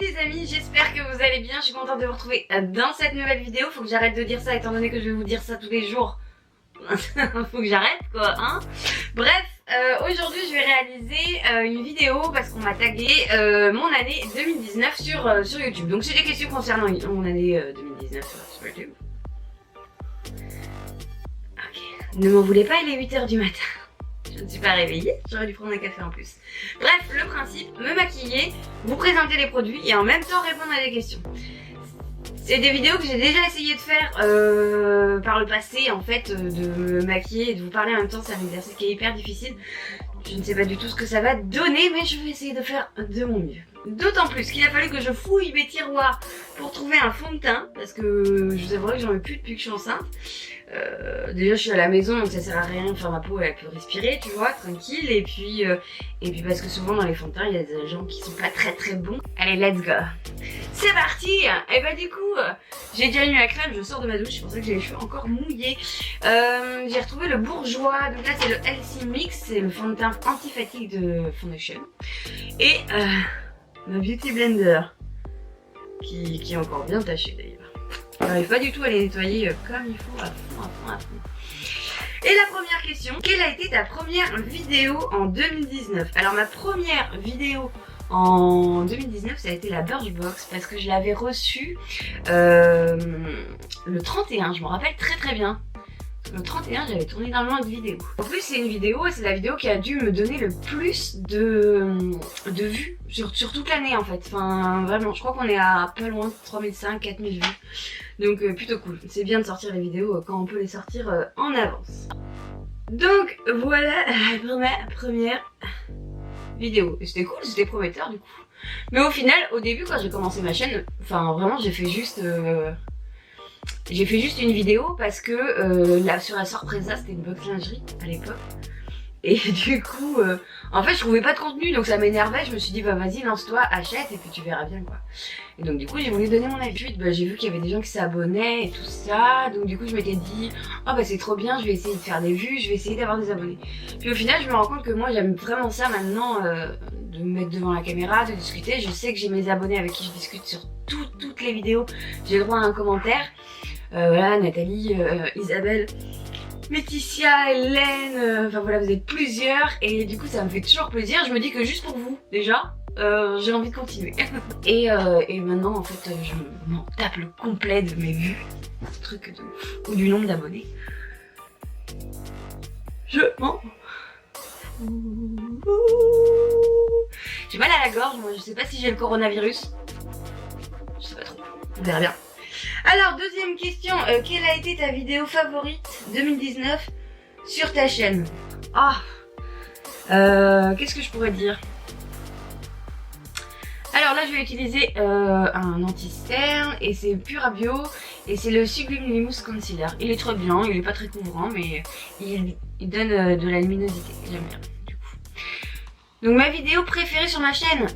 les amis, j'espère que vous allez bien, je suis contente de vous retrouver dans cette nouvelle vidéo. Faut que j'arrête de dire ça étant donné que je vais vous dire ça tous les jours. Faut que j'arrête quoi, hein. Bref, aujourd'hui je vais réaliser une vidéo parce qu'on m'a tagué mon année 2019 sur YouTube. Donc c'est des questions concernant mon année 2019 sur YouTube. Ok, ne m'en voulez pas, il est 8h du matin. Je ne suis pas réveillée, j'aurais dû prendre un café en plus. Bref, le principe, me maquiller, vous présenter les produits et en même temps répondre à des questions. C'est des vidéos que j'ai déjà essayé de faire par le passé en fait, de me maquiller et de vous parler en même temps. C'est un exercice qui est hyper difficile. Je ne sais pas du tout ce que ça va donner, mais je vais essayer de faire de mon mieux. D'autant plus qu'il a fallu que je fouille mes tiroirs pour trouver un fond de teint, parce que je vous avouerai que j'en ai plus depuis que je suis enceinte. Déjà je suis à la maison donc ça sert à rien, enfin ma peau elle peut respirer, tu vois, tranquille, et puis parce que souvent dans les fonds de teint il y a des agents qui sont pas très bons. Allez, let's go. C'est parti. Et bah du coup j'ai déjà mis la crème, je sors de ma douche, c'est pour ça que j'ai les cheveux encore mouillés. J'ai retrouvé le Bourjois, donc là c'est le LC Mix, c'est le fond de teint anti-fatigue de Foundation, et ma Beauty Blender qui est encore bien taché d'ailleurs. J'arrive pas du tout à les nettoyer comme il faut, à fond. Et la première question, quelle a été ta première vidéo en 2019? Alors ma première vidéo en 2019 ça a été la Birchbox parce que je l'avais reçue le 31, je me rappelle très bien. Le 31 j'avais tourné énormément de vidéos. En plus c'est une vidéo et c'est la vidéo qui a dû me donner le plus de vues sur toute l'année en fait. Enfin vraiment, je crois qu'on est à pas loin de 3500, 4000 vues. Donc plutôt cool. C'est bien de sortir les vidéos quand on peut les sortir en avance. Donc voilà la première vidéo. Et c'était cool, c'était prometteur du coup. Mais au final, au début quand j'ai commencé ma chaîne, enfin vraiment j'ai fait juste une vidéo parce que là sur la Sorpresa c'était une box lingerie à l'époque. Et du coup, en fait je trouvais pas de contenu donc ça m'énervait, je me suis dit bah vas-y lance-toi, achète et puis tu verras bien quoi. Et donc du coup j'ai voulu donner mon avis. Ensuite bah, j'ai vu qu'il y avait des gens qui s'abonnaient et tout ça, donc du coup je m'étais dit oh bah c'est trop bien, je vais essayer de faire des vues, je vais essayer d'avoir des abonnés. Puis au final je me rends compte que moi j'aime vraiment ça maintenant, de me mettre devant la caméra, de discuter. Je sais que j'ai mes abonnés avec qui je discute sur toutes les vidéos, j'ai le droit à un commentaire. Voilà, Nathalie, Isabelle, Laetitia, Hélène, enfin voilà, vous êtes plusieurs et du coup ça me fait toujours plaisir. Je me dis que juste pour vous déjà, j'ai envie de continuer. et maintenant en fait je m'en tape le complet de mes vues, truc de ouf, ou du nombre d'abonnés. Je m'en fous. J'ai mal à la gorge, moi je sais pas si j'ai le coronavirus. Je sais pas trop, on verra bien. Alors deuxième question, quelle a été ta vidéo favorite 2019 sur ta chaîne? Qu'est-ce que je pourrais dire? Alors là je vais utiliser un anti-cerne et c'est Purabio et c'est le Sublime Luminous Concealer. Il est très bien, il est pas très couvrant mais il donne de la luminosité, j'aime bien du coup. Donc ma vidéo préférée sur ma chaîne,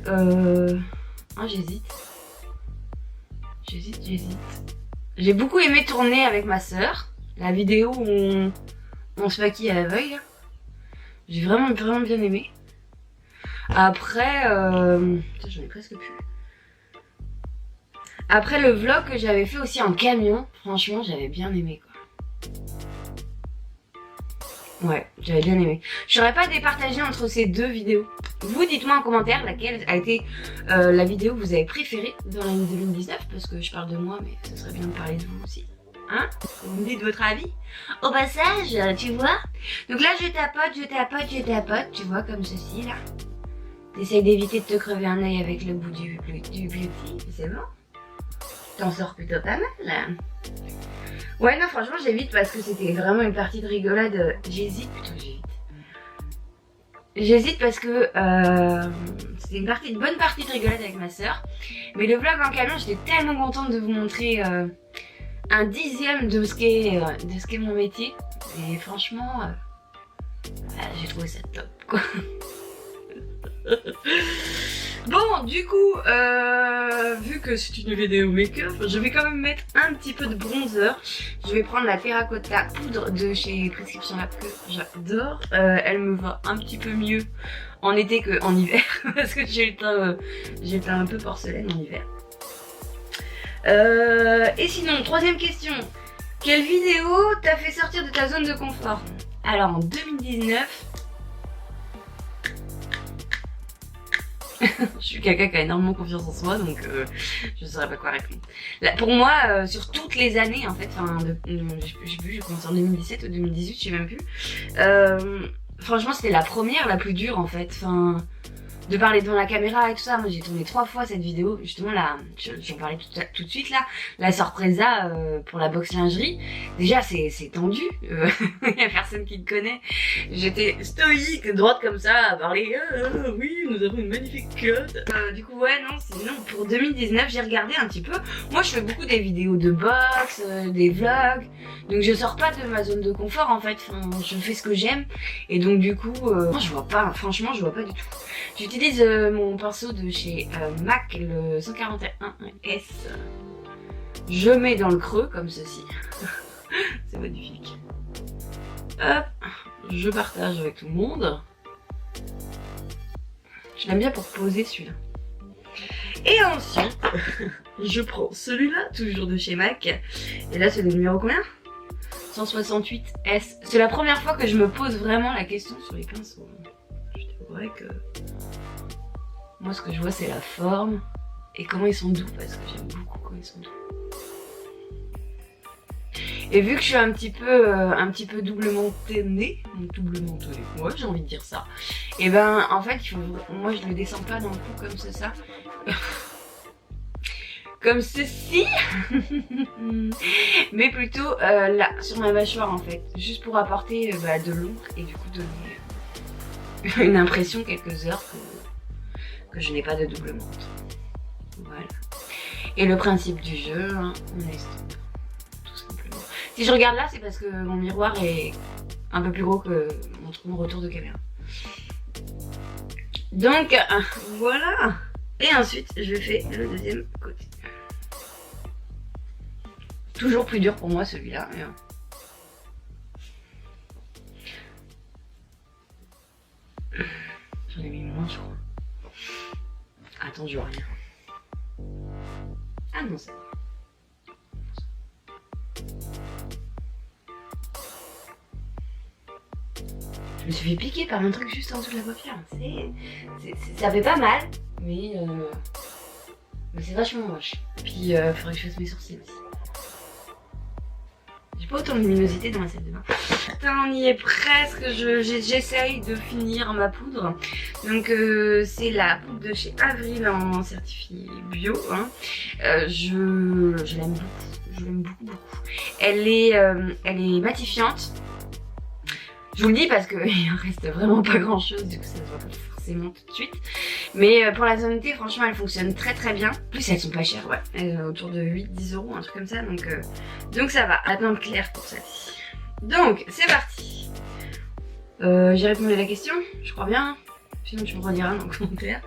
j'hésite. J'ai beaucoup aimé tourner avec ma soeur, la vidéo où on se maquille à l'aveugle. J'ai vraiment bien aimé. Après, j'en ai presque plus. Après le vlog que j'avais fait aussi en camion, franchement j'avais bien aimé quoi. Ouais, j'avais bien aimé. Je saurais pas départager entre ces deux vidéos. Vous dites-moi en commentaire laquelle a été la vidéo que vous avez préférée dans l'année 2019, parce que je parle de moi, mais ce serait bien de parler de vous aussi. Hein? Vous me dites votre avis au passage, tu vois. Donc là je tapote, tu vois, comme ceci là. T'essayes d'éviter de te crever un œil avec le bout du beauty, c'est bon. T'en sors plutôt pas mal là. Ouais non franchement j'évite parce que c'était vraiment une partie de rigolade. J'hésite parce que c'était une bonne partie de rigolade avec ma soeur. Mais le vlog en camion, j'étais tellement contente de vous montrer un dixième de ce qu'est mon métier. Et franchement, j'ai trouvé ça top quoi. Bon, du coup, vu que c'est une vidéo make-up, je vais quand même mettre un petit peu de bronzer. Je vais prendre la Terracotta poudre de chez Prescription Lab que j'adore. Elle me va un petit peu mieux en été qu'en hiver, parce que j'ai le teint un peu porcelaine en hiver. Et sinon, troisième question. Quelle vidéo t'a fait sortir de ta zone de confort? Alors en 2019... je suis quelqu'un qui a énormément confiance en soi, donc je ne saurais pas quoi répondre. Là, pour moi, sur toutes les années, en fait, j'ai commencé en 2017 ou 2018, je sais même plus. Franchement, c'était la première, la plus dure, en fait. Enfin, de parler devant la caméra et tout ça. Moi, j'ai tourné 3 fois cette vidéo. Justement, là, j'en parlais tout de suite, là. La sorpresa pour la box lingerie. Déjà, c'est tendu. Il y a personne qui te connaît. J'étais stoïque, droite comme ça, à parler. Oui, nous avons une magnifique cut. Du coup, ouais, non, sinon, pour 2019, j'ai regardé un petit peu. Moi, je fais beaucoup des vidéos de box, des vlogs. Donc, je sors pas de ma zone de confort, en fait. Enfin, je fais ce que j'aime. Et donc, du coup, non, je vois pas. Franchement, je vois pas du tout. J'utilise mon pinceau de chez MAC, le 141S. Je mets dans le creux comme ceci. C'est magnifique. Hop, je partage avec tout le monde. Je l'aime bien pour poser celui-là. Et ensuite, je prends celui-là, toujours de chez MAC. Et là, c'est le numéro combien? 168S. C'est la première fois que je me pose vraiment la question sur les pinceaux. Je t'avouerais que... moi, ce que je vois, c'est la forme et comment ils sont doux, parce que j'aime beaucoup quand ils sont doux. Et vu que je suis un petit peu doublement teinée, ouais, j'ai envie de dire ça. Et ben, en fait, moi, je le descends pas dans le cou comme ça. Comme ceci. Mais plutôt là, sur ma mâchoire, en fait. Juste pour apporter de l'ombre et du coup donner une impression quelques heures que je n'ai pas de double menton. Voilà. Et le principe du jeu, hein, on estompe. Tout simplement. Si je regarde là, c'est parce que mon miroir est un peu plus gros que mon retour de caméra. Donc, voilà. Et ensuite, je fais le deuxième côté. Toujours plus dur pour moi celui-là. J'en ai mis moins, je crois. Attends, je vois rien. Ah non, c'est bon. Je me suis fait piquer par un truc juste en dessous de la paupière. Ça fait pas mal, mais c'est vachement moche. Puis faudrait que je fasse mes sourcils aussi. J'ai pas autant de luminosité dans ma salle de bain. Putain, on y est presque. J'essaye de finir ma poudre. Donc c'est la poudre de chez Avril en certifié bio. Hein. Je l'aime beaucoup. Je l'aime beaucoup. Elle est matifiante. Je vous le dis parce qu'il en reste vraiment pas grand chose. Du coup, ça se voit pas forcément tout de suite. Mais pour la zone T, franchement, elle fonctionne très bien. En plus, elles sont pas chères, ouais. Elles sont autour de 8-10 €, un truc comme ça. Donc ça va. Attends, clair pour celle-ci. Donc, c'est parti. J'ai répondu à la question, je crois bien. Sinon, tu me rediras dans le commentaire.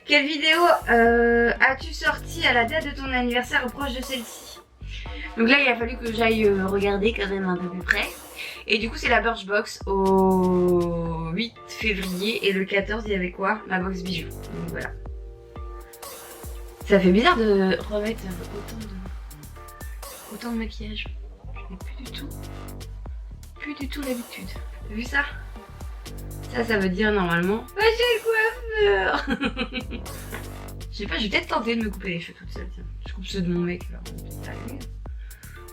Quelle vidéo as-tu sorti à la date de ton anniversaire ou proche de celle-ci? Donc là, il a fallu que j'aille regarder quand même un peu plus près. Et du coup, c'est la Birchbox au 8 février. Et le 14, il y avait quoi? Ma box bijoux. Donc voilà. Ça fait bizarre de remettre autant de maquillage. Je n'ai plus du tout l'habitude. T'as vu ça? Ça veut dire normalement va chez le coiffeur. Je sais pas, je vais peut-être tenter de me couper les cheveux toute seule. Tiens. Je coupe ceux de mon mec là.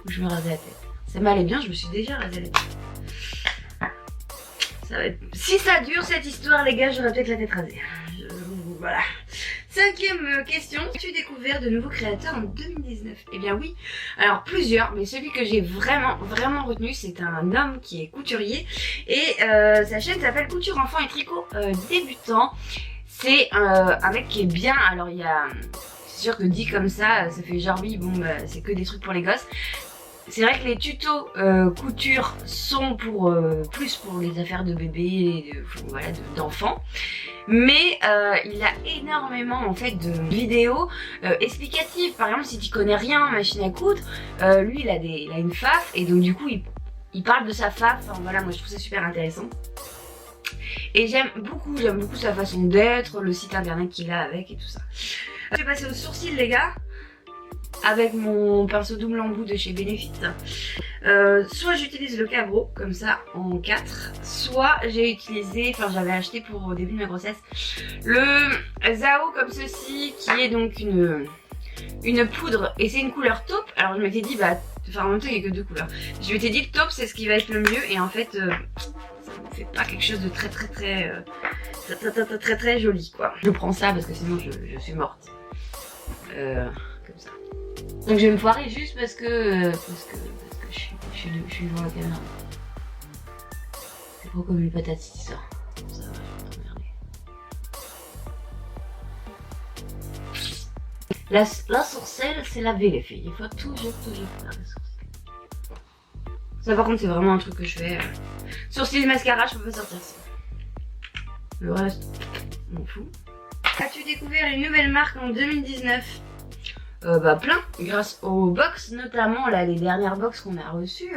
Ou je me rasais la tête. Ça m'allait bien, je me suis déjà rasé la tête. Ça va être... Si ça dure cette histoire, les gars, j'aurais peut-être la tête rasée. Voilà. Cinquième question. As-tu découvert de nouveaux créateurs en 2019? Eh bien oui, alors plusieurs, mais celui que j'ai vraiment retenu, c'est un homme qui est couturier. Et sa chaîne s'appelle Couture Enfants et Tricot Débutant. C'est un mec qui est bien, alors il y a... C'est sûr que dit comme ça fait genre oui, bon bah, c'est que des trucs pour les gosses. C'est vrai que les tutos couture sont plus pour les affaires de bébés, voilà, d'enfants. Mais il a énormément en fait de vidéos explicatives. Par exemple, si tu connais rien en machine à coudre, lui il a une faf et donc du coup il parle de sa faf. Enfin, voilà, moi je trouve ça super intéressant. Et j'aime beaucoup sa façon d'être, le site internet qu'il a avec et tout ça. Je vais passer aux sourcils les gars, avec mon pinceau double embout de chez Benefit. Soit j'utilise le Cabro comme ça en 4, soit j'ai utilisé, enfin j'avais acheté pour au début de ma grossesse, le Zao comme ceci qui est donc une poudre et c'est une couleur taupe. Alors je m'étais dit bah, enfin en même temps il n'y a que 2 couleurs. Je m'étais dit le taupe c'est ce qui va être le mieux et en fait ça ne fait pas quelque chose de très joli quoi. Je prends ça parce que sinon je suis morte. Comme ça. Donc je vais me foirer juste parce que je suis devant la caméra. C'est trop comme une patate si ça. Ça va, je vais t'emmerder. La sourcelle, c'est laver les filles. Il faut toujours faire les sourcils. Ça par contre c'est vraiment un truc que je fais. Sourcils, mascara, je peux pas sortir ça. Le reste, je m'en fous. As-tu découvert une nouvelle marque en 2019 ? Bah plein, grâce aux box notamment, là les dernières box qu'on a reçues,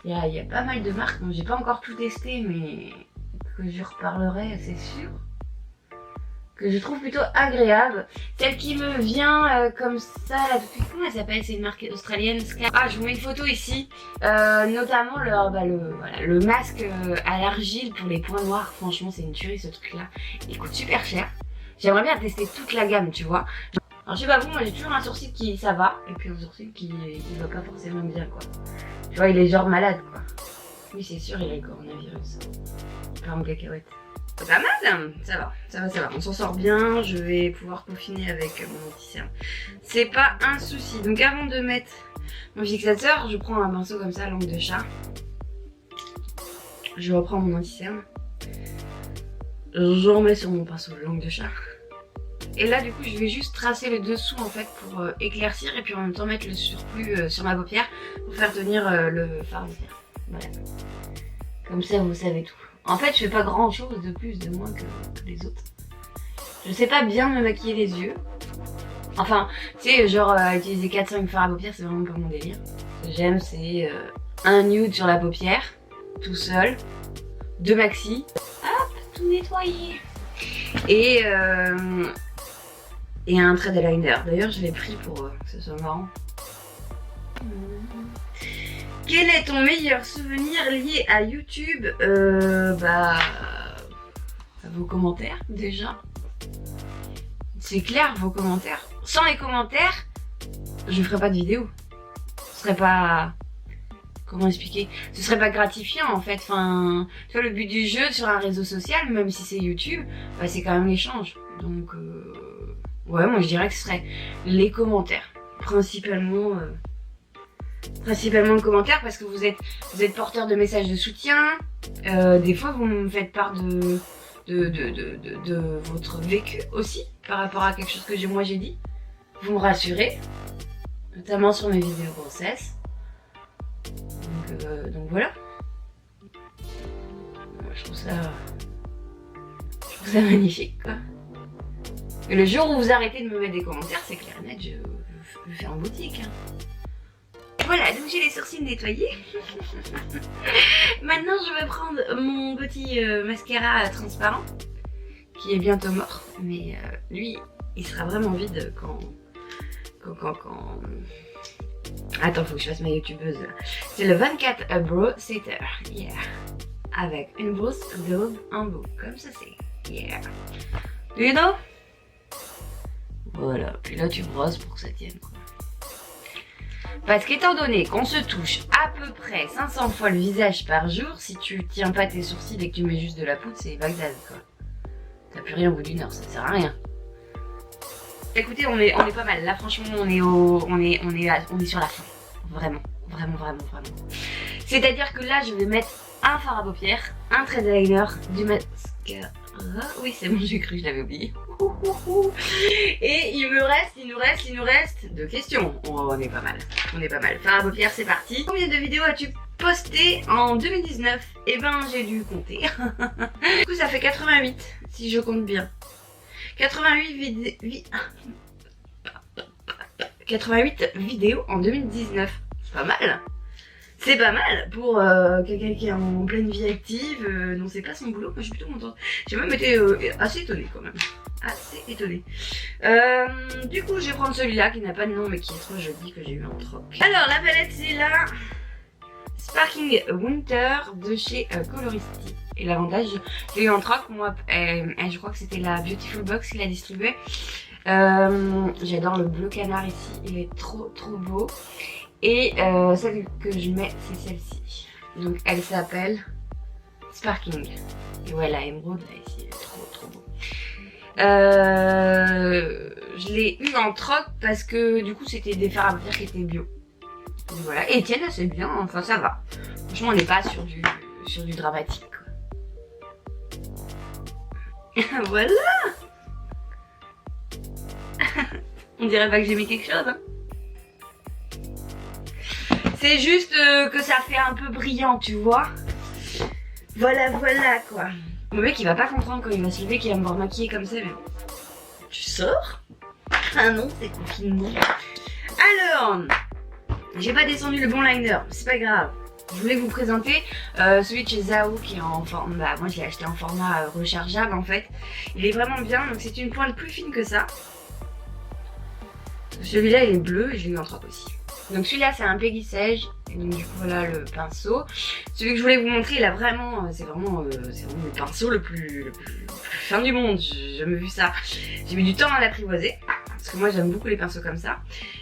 il y a pas mal de marques, donc j'ai pas encore tout testé mais que je reparlerai c'est sûr, que je trouve plutôt agréable. Celle qui me vient comme ça, là, depuis comment elle s'appelle, c'est une marque australienne, ah je vous mets une photo ici, notamment le masque à l'argile pour les points noirs, franchement c'est une tuerie ce truc là, il coûte super cher, j'aimerais bien tester toute la gamme tu vois. Alors je sais pas vous, moi j'ai toujours un sourcil qui ça va, et puis un sourcil qui va pas forcément bien quoi. Tu vois il est genre malade quoi. Oui c'est sûr il a le coronavirus. Pas en cacahuète. Pas mal, ça va, on s'en sort bien, je vais pouvoir peaufiner avec mon anti-cerne. C'est pas un souci. Donc avant de mettre mon fixateur, je prends un pinceau comme ça, langue de chat. Je reprends mon anti-cerne. Je remets sur mon pinceau langue de chat. Et là du coup je vais juste tracer le dessous en fait pour éclaircir et puis en même temps mettre le surplus sur ma paupière pour faire tenir le fard de paupière. Voilà. Comme ça vous savez tout. En fait je fais pas grand chose de plus de moins que les autres. Je sais pas bien me maquiller les yeux. Enfin tu sais genre utiliser 4-5 fards à paupières c'est vraiment pas mon délire. Ce que j'aime c'est un nude sur la paupière, tout seul, 2 maxi, hop, tout nettoyer. Et un trait de liner. D'ailleurs, je l'ai pris pour que ce soit marrant. Quel est ton meilleur souvenir lié à YouTube? Bah... vos commentaires, déjà. C'est clair, vos commentaires. Sans les commentaires, je ferais pas de vidéo. Ce serait pas... Comment expliquer? Ce serait pas gratifiant en fait. Enfin, tu vois, le but du jeu sur un réseau social, même si c'est YouTube, bah, c'est quand même l'échange. Donc... ouais, moi je dirais que ce serait les commentaires. Principalement le commentaire parce que vous êtes porteur de messages de soutien. Des fois vous me faites part de votre vécu aussi par rapport à quelque chose que moi j'ai dit. Vous me rassurez, notamment sur mes vidéos grossesse. Donc voilà. Je trouve ça magnifique quoi. Et le jour où vous arrêtez de me mettre des commentaires, c'est clair et net, je le fais en boutique. Hein. Voilà, donc j'ai les sourcils nettoyés. Maintenant, je vais prendre mon petit mascara transparent, qui est bientôt mort. Mais lui, il sera vraiment vide quand... Attends, faut que je fasse ma youtubeuse. C'est le 24 Brow Setter. Yeah. Avec une brosse d'aube en bout. Comme ça, c'est. Yeah. Do you know? Voilà, puis là tu brosses pour que ça tienne quoi. Parce qu'étant donné qu'on se touche à peu près 500 fois le visage par jour, si tu tiens pas tes sourcils et que tu mets juste de la poudre, c'est Bagdad quoi. T'as plus rien au bout d'une heure, ça sert à rien. Écoutez, on est pas mal. Là franchement on est sur la fin. Vraiment. C'est-à-dire que là je vais mettre un fard à paupières, un trait de liner, du mascara. Oui c'est bon, j'ai cru que je l'avais oublié. Et il nous reste 2 questions. Oh, on est pas mal. Fard à paupières, c'est parti. Combien de vidéos as-tu posté en 2019? Eh ben j'ai dû compter. Du coup ça fait 88 si je compte bien. 88 vidéos en 2019. C'est pas mal. C'est pas mal pour quelqu'un qui est en pleine vie active, non c'est pas son boulot, moi je suis plutôt contente. J'ai même été assez étonnée quand même. Assez étonnée. Du coup je vais prendre celui-là qui n'a pas de nom mais qui est trop joli, que j'ai eu en troc. Alors la palette c'est la Sparkling Winter de chez Coloristi. Et l'avantage, j'ai eu en troc, moi, je crois que c'était la Beautiful Box qui la distribuait. J'adore le bleu canard ici, il est trop beau. Et celle que je mets, c'est celle-ci. Donc elle s'appelle Sparkling. Et voilà, émeraude là ici, il est trop beau. Je l'ai eu en troc parce que du coup c'était des fers à bouillir qui étaient bio. Donc voilà, et tiennent assez bien, enfin ça va. Franchement on n'est pas sur du dramatique quoi. Voilà. On dirait pas que j'ai mis quelque chose hein. C'est juste que ça fait un peu brillant, tu vois. Voilà quoi. Mon mec il va pas comprendre quand il va se lever qu'il va me voir maquiller comme ça, mais tu sors? Ah non, c'est confinement. Alors, j'ai pas descendu le bon liner, c'est pas grave. Je voulais vous présenter celui de chez Zao qui est en forme. Bah moi je l'ai acheté en format rechargeable en fait. Il est vraiment bien, donc c'est une pointe plus fine que ça. Celui-là il est bleu et je l'ai eu en troc aussi. Donc celui-là c'est un Peggy Sage, et donc du coup voilà le pinceau. Celui que je voulais vous montrer, il a vraiment, c'est vraiment le pinceau le plus fin du monde. J'ai jamais vu ça. J'ai mis du temps à l'apprivoiser, parce que moi j'aime beaucoup les pinceaux comme ça.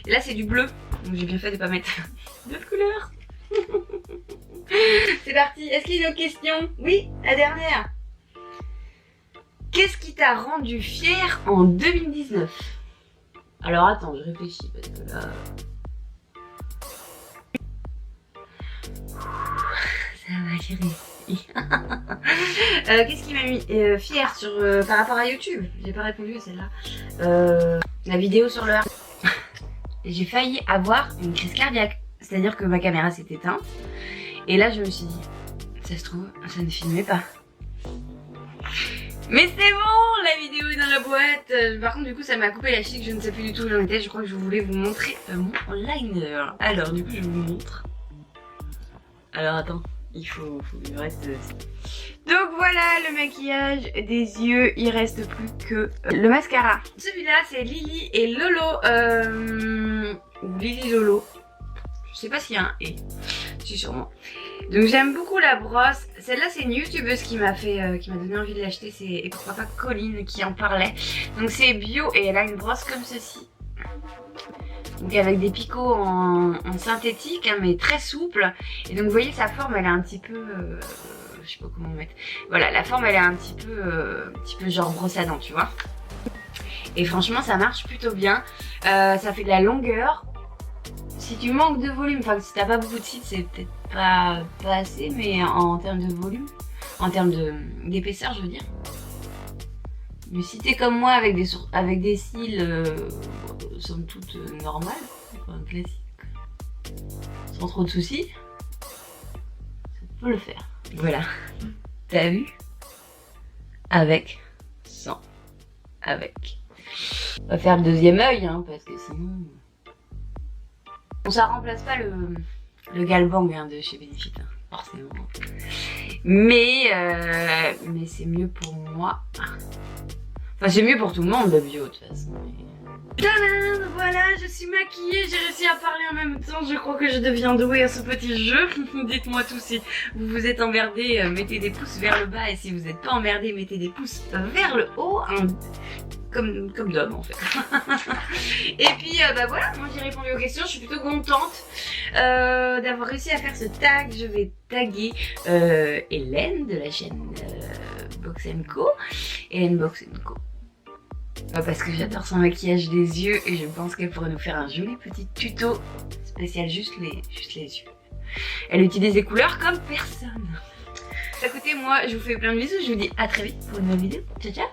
Et là c'est du bleu, donc j'ai bien fait de pas mettre d'autres couleurs. C'est parti, est-ce qu'il y a une autre question? Oui, la dernière. Qu'est-ce qui t'a rendu fière en 2019? Alors attends, je réfléchis parce que là... Ça va gérer ici. Qu'est-ce qui m'a mis fière par rapport à YouTube? J'ai pas répondu à celle-là. La vidéo sur le... J'ai failli avoir une crise cardiaque. C'est-à-dire que ma caméra s'est éteinte. Et là je me suis dit, ça se trouve, ça ne filmait pas. Mais c'est bon, la vidéo est dans la boîte. Par contre du coup ça m'a coupé la chic, je ne sais plus du tout où j'en étais. Je crois que je voulais vous montrer mon liner. Alors du coup je vous montre. Alors attends, il me reste... Donc voilà le maquillage des yeux, il reste plus que le mascara. Celui-là c'est Lily et Lolo. Lily Lolo. Je sais pas s'il y a un et, si sûrement. Donc j'aime beaucoup la brosse. Celle-là c'est une youtubeuse qui m'a donné envie de l'acheter. Et pourquoi pas Colline qui en parlait. Donc c'est bio et elle a une brosse comme ceci. Donc avec des picots en synthétique hein, mais très souple. Et donc vous voyez sa forme elle est un petit peu... je sais pas comment mettre. Voilà la forme elle est un petit peu genre brosse à dents tu vois. Et franchement ça marche plutôt bien. Ça fait de la longueur. Si tu manques de volume, enfin si t'as pas beaucoup de cils, c'est peut-être pas assez, mais en termes de volume, en termes d'épaisseur je veux dire. Mais si t'es comme moi avec des cils somme toute normales, enfin classiques, sans trop de soucis, ça peut le faire. Voilà, t'as vu? Avec, sans, avec. On va faire le deuxième œil, hein, parce que sinon... Bon, ça remplace pas le Galbang hein, de chez Benefit, hein, forcément. Mais c'est mieux pour moi. Enfin, c'est mieux pour tout le monde le bio de toute façon. Tadam, voilà, je suis maquillée, j'ai réussi à parler en même temps. Je crois que je deviens douée à ce petit jeu. Dites-moi tout si vous vous êtes emmerdé, mettez des pouces vers le bas. Et si vous n'êtes pas emmerdé, mettez des pouces vers le haut. Hein, comme d'homme en fait. Et puis bah voilà, moi j'ai répondu aux questions, je suis plutôt contente d'avoir réussi à faire ce tag. Je vais taguer Hélène de la chaîne Box & Co. Hélène Box & Co. Parce que j'adore son maquillage des yeux et je pense qu'elle pourrait nous faire un joli petit tuto spécial juste les yeux. Elle utilise des couleurs comme personne. Écoutez, moi je vous fais plein de bisous, je vous dis à très vite pour une nouvelle vidéo. Ciao ciao.